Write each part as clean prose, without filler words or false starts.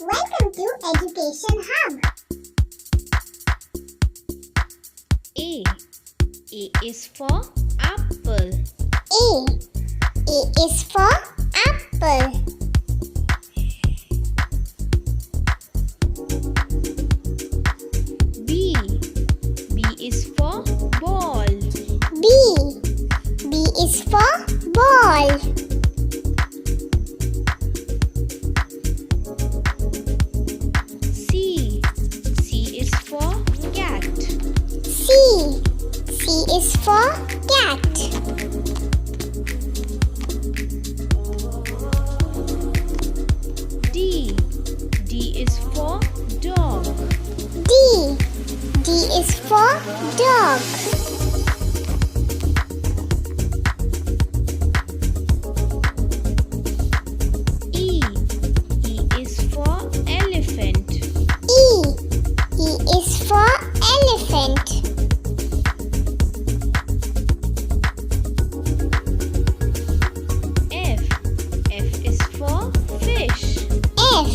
Welcome to Education Hub. A. A is for apple. A. A is for apple. B. B is for ball. B. B is for ball. C. C is for cat. C. C is for cat. D. D is for dog. D. D is for dog. E. E is for elephant. E. E is for elephant. F. F is for fish. F.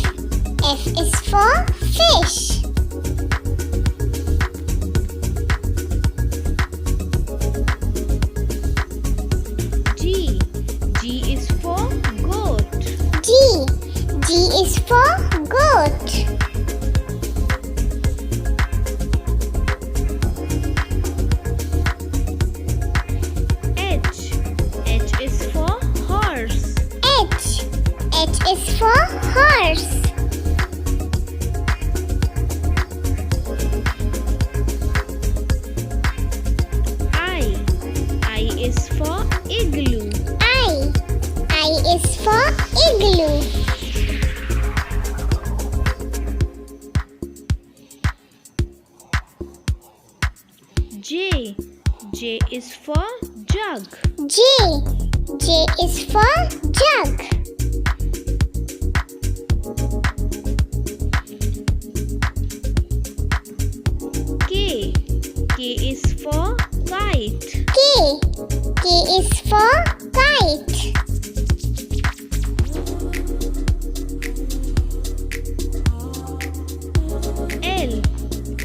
F is for fish. G. G is for goat. G. G is for goat. H. H is for horse. H. H is for horse. I. I is for igloo. I. I is for igloo. J. J is for jug. J. J is for jug. K. K is for kite. K. K is for kite. L.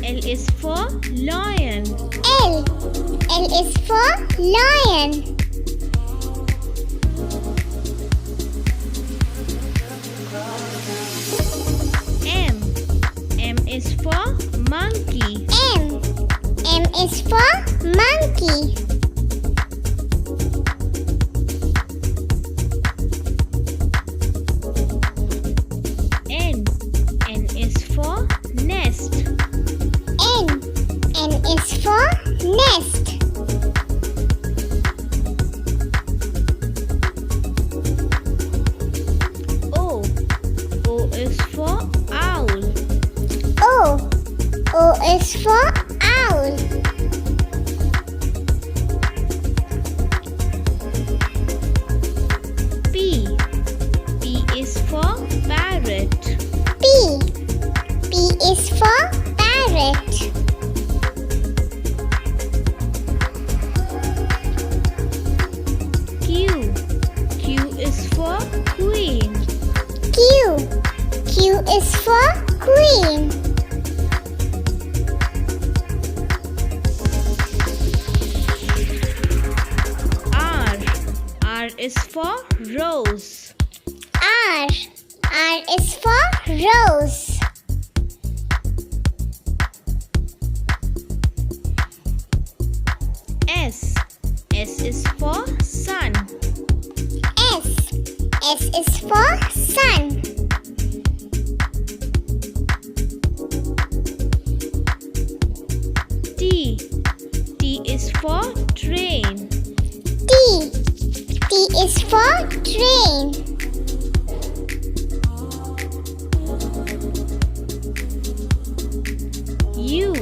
L is for lion. L. L is for lion. M. M is for monkey. M. M is for monkey. N. N is for nest. N. N is for nest. O. O is for owl. O. O is for owl. P. P is for parrot. P. P is for parrot. Q. Q is for queen. Q. Q is for queen. R. R is for rose. R. R is for rose. S. S is for sun. S. S is for sun. T. T is for train. T. T is for train. U.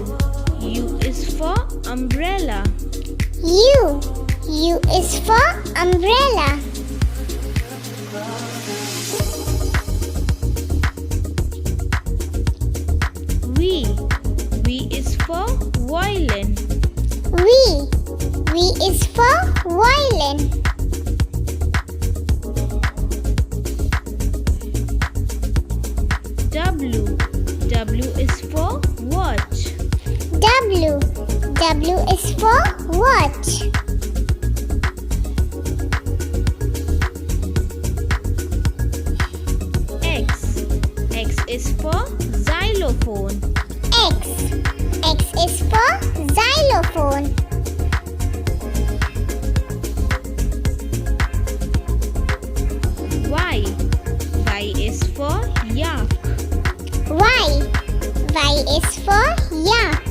U is for umbrella. U. U is for umbrella. V. V is for violin. V. V is for violin. W. W. W is for watch. W. W is for watch. X. X is for xylophone. X. X is for xylophone. Y. Y is for yak. Y. Y is for yak.